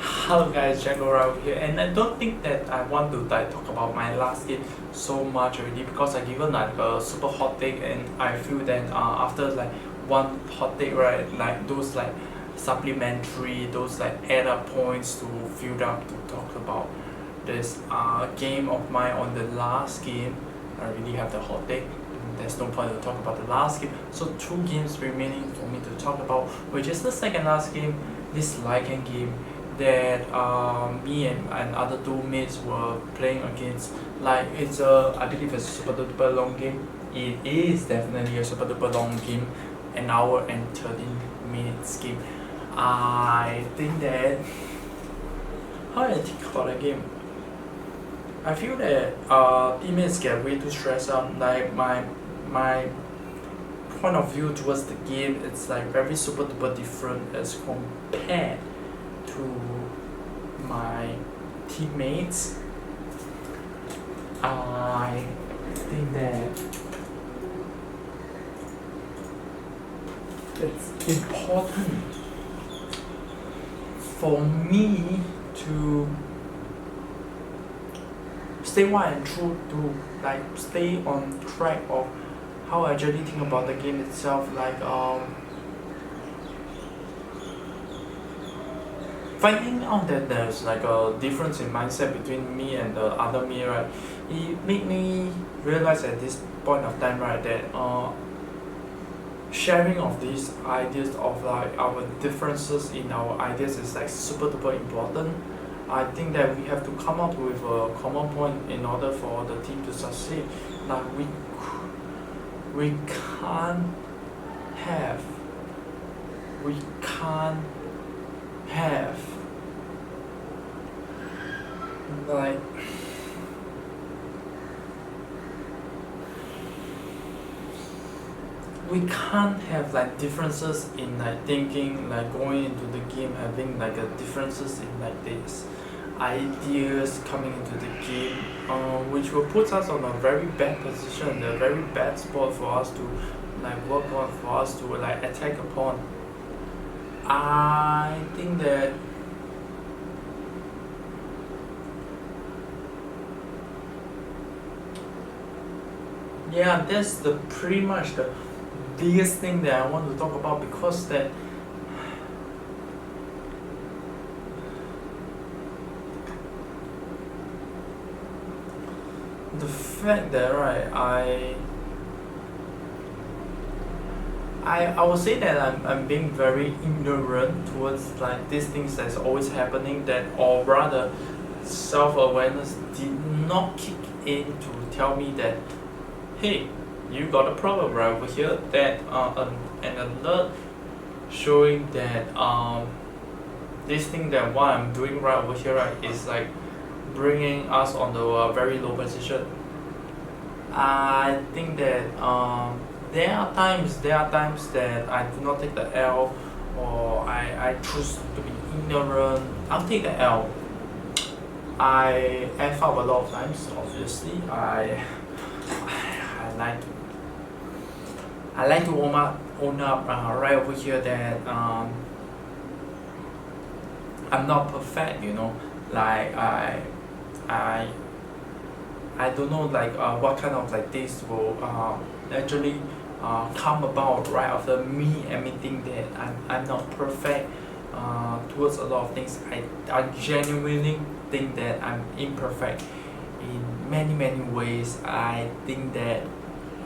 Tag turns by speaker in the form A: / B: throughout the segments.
A: Hello guys, Django Rao here, and I don't think that I want to talk about my last game so much already because I given like a super hot take, and I feel that after like one hot take, right, like those like supplementary, those like add up points to fill up to talk about this game of mine on the last game. I really have the hot take. There's no point to talk about the last game. So two games remaining for me to talk about, which is the second last game, this Lycan game that me and other two mates were playing against. Like it's I believe it's a super duper long game. It is definitely a super duper long game, an hour and 13 minutes game. I think that how I think about the game. I feel that teammates get way too stressed out. Like my point of view towards the game, it's like very super duper different as compared to my teammates. I think that it's important for me to stay well and true to like stay on track of how I actually think about the game itself. Like finding out that there's like a difference in mindset between me and the other me, right, it made me realize at this point of time, right, that sharing of these ideas of like our differences in our ideas is like super duper important. I think that we have to come up with a common point in order for the team to succeed. Like we can't have we can't have like we can't have like differences in like thinking, like going into the game having like a differences in like this ideas coming into the game, which will put us on a very bad position, a very bad spot for us to like work on, for us to like attack upon. I think that yeah, that's the pretty much the biggest thing that I want to talk about, because that the fact that right I would say that I'm being very ignorant towards like these things that's always happening, that or rather self-awareness did not kick in to tell me that, hey, you got a problem right over here, that an alert showing that this thing that what I'm doing right over here, right, is like bringing us onto a very low position. I think that there are times that I do not take the L, or I choose to be ignorant. I'll take the L. I F up a lot of times, obviously. I like to own up right over here that I'm not perfect, you know. Like I I don't know like what kind of like things will actually come about right after me admitting that I'm not perfect towards a lot of things. I genuinely think that I'm imperfect in many ways. I think that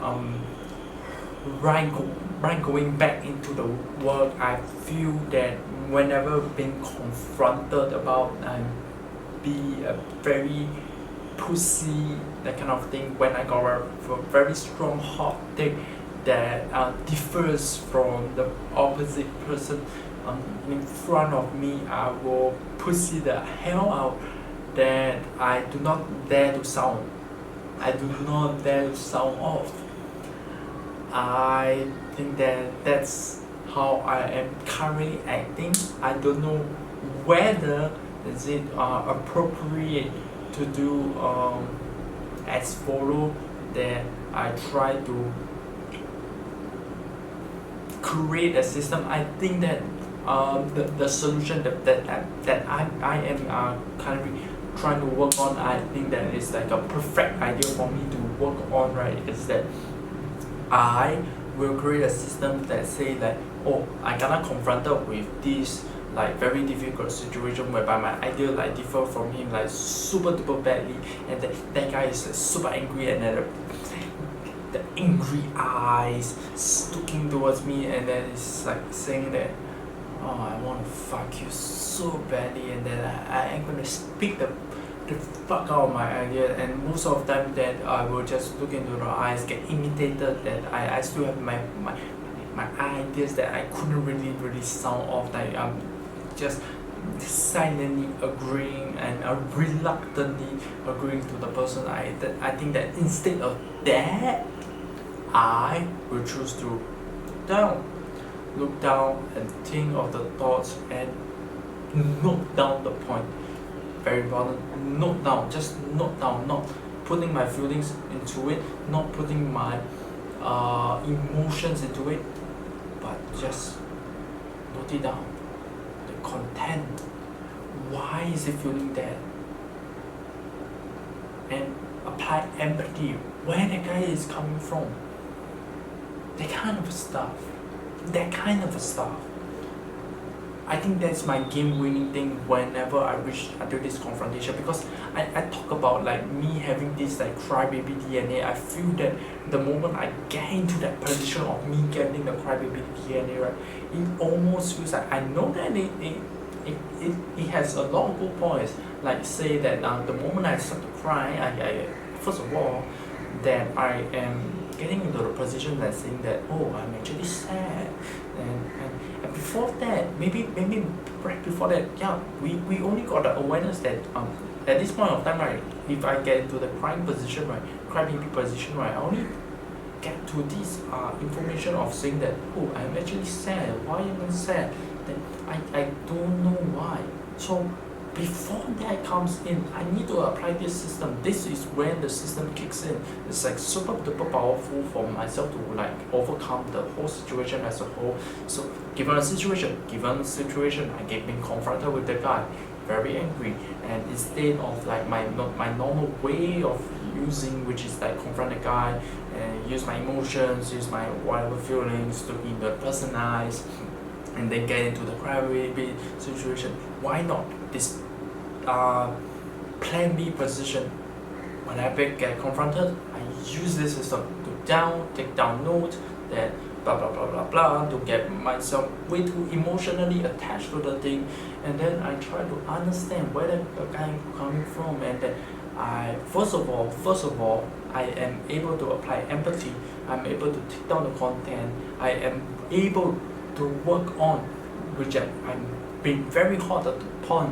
A: um, right going back into the work, I feel that whenever being confronted about be a very pussy, that kind of thing, when I got a very strong hot take that differs from the opposite person in front of me, I will pussy the hell out, that I do not dare to sound. I do not dare to sound off. I think that that's how I am currently acting. I don't know whether is it appropriate to do as follow, that I try to create a system. I think that the solution that I am currently trying to work on. I think that is like a perfect idea for me to work on, right? Is that I will create a system that say like, oh, I gonna confronted with this like very difficult situation whereby my idea like differ from him like super duper badly, and that guy is like, super angry, and then the angry eyes looking towards me, and then it's like saying that, oh, I want to fuck you so badly, and then I am gonna speak the fuck out of my idea, and most of the time that I will just look into the eyes, get imitated, that I still have my ideas that I couldn't really sound off, like just silently agreeing and reluctantly agreeing to the person. I think that instead of that, I will choose to down look down and think of the thoughts and note down the point. Very important. Note down, just note down, not putting my feelings into it, not putting my emotions into it, but just note it down. The content. Why is it feeling that? And apply empathy. Where the guy is coming from. That kind of stuff. I think that's my game-winning thing whenever I reach until this confrontation, because I talk about like me having this like crybaby DNA. I feel that the moment I get into that position of me getting the crybaby DNA, right, it almost feels like I know that it has a lot of good points. Like say that the moment I start to cry, I first of all, that I am getting into the position that saying that, oh, I'm actually sad, and before that, maybe right before that, yeah, we only got the awareness that at this point of time, right, if I get into the crying position, right, crybaby position, right, I only get to this information of saying that, oh, I'm actually sad. Why am I sad? Then I don't know why. So before that comes in, I need to apply this system. This is when the system kicks in. It's like super duper powerful for myself to like overcome the whole situation as a whole. So given a situation, I get being confronted with the guy, very angry, and instead of like my normal way of using, which is like confront the guy and use my emotions, use my whatever feelings to be the person eyes, and then get into the crybaby situation. Why not this plan B position? When I get confronted, I use this system to take down note that blah blah blah blah blah, to get myself way too emotionally attached to the thing, and then I try to understand where the guy coming from, and then I first of all I am able to apply empathy. I'm able to take down the content. I am able to work on, which I'm being very hot at the point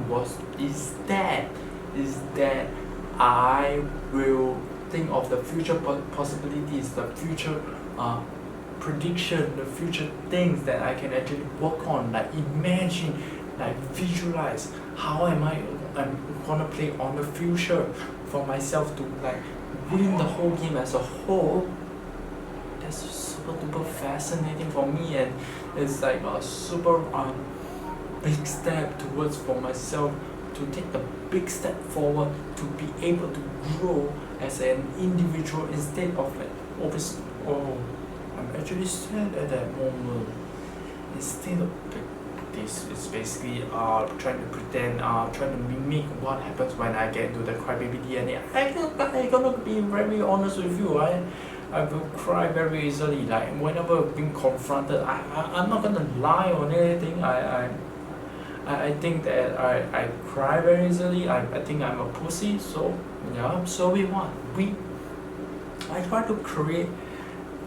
A: is that I will think of the future possibilities, the future prediction, the future things that I can actually work on, like imagine, like visualize how I'm gonna play on the future for myself to like win the whole game as a whole. That's super duper fascinating for me, and it's like a super big step towards for myself to take the big step forward to be able to grow as an individual instead of like always, oh, I'm actually sad at that moment. Instead of this is basically trying to pretend, trying to mimic what happens when I get into the crybaby DNA. I'm gonna be very honest with you. I will cry very easily. Like whenever being confronted, I'm not gonna lie on anything. I think that I cry very easily. I think I'm a pussy. So yeah. So I try to create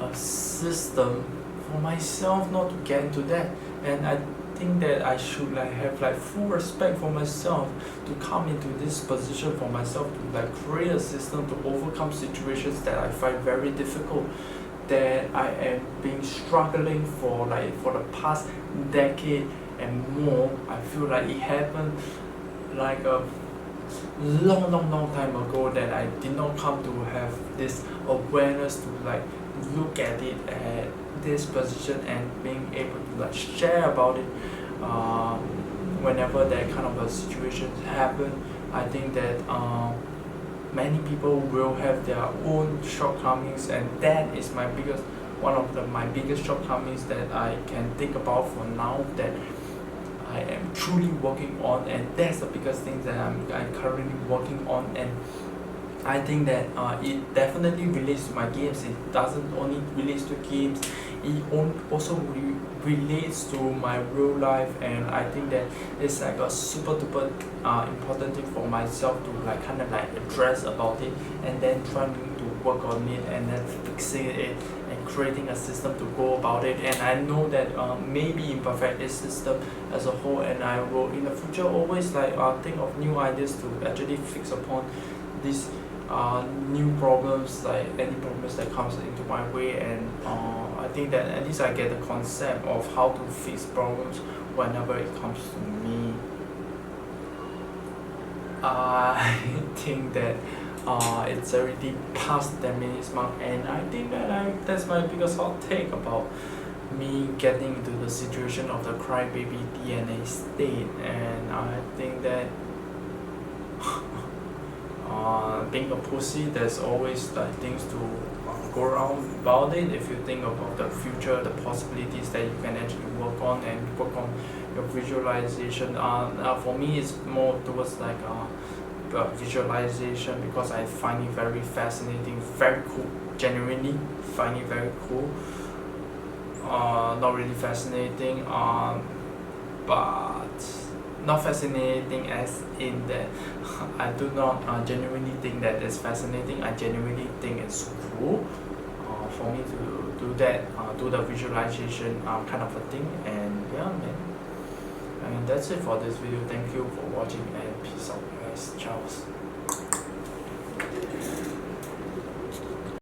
A: a system for myself not to get into that, and I think that I should like have like full respect for myself to come into this position for myself to like create a system to overcome situations that I find very difficult, that I am being struggling for the past decade and more. I feel like it happened like a long time ago, that I did not come to have this awareness to like look at it at this position and being able to like share about it. whenever that kind of a situation happen, I think that many people will have their own shortcomings, and that is one of my biggest shortcomings that I can think about for now, that I am truly working on, and that's the biggest thing that I'm currently working on. And I think that it definitely relates to my games. It doesn't only relates to games, it also relates to my real life. And I think that it's like a super duper important thing for myself to like kind of like address about it, and then trying to work on it, and then fixing it and creating a system to go about it. And I know that maybe imperfect this system as a whole, and I will in the future always like think of new ideas to actually fix upon these new problems, like any problems that comes into my way. And I think that at least I get the concept of how to fix problems whenever it comes to me. I think that it's already past 10 minutes mark, and I think that that's my biggest hot take about me getting into the situation of the crybaby DNA state. And I think that being a pussy, there's always like things to go around about it. If you think about the future, the possibilities that you can actually work on and work on your visualization. For me, it's more towards like visualization, because I find it very fascinating, very cool. Genuinely find it very cool. Not really fascinating, but not fascinating as in that I do not genuinely think that it's fascinating. I genuinely think it's cool for me to do that, do the visualization kind of a thing. And yeah, man. And that's it for this video. Thank you for watching, and peace out, guys. Ciao.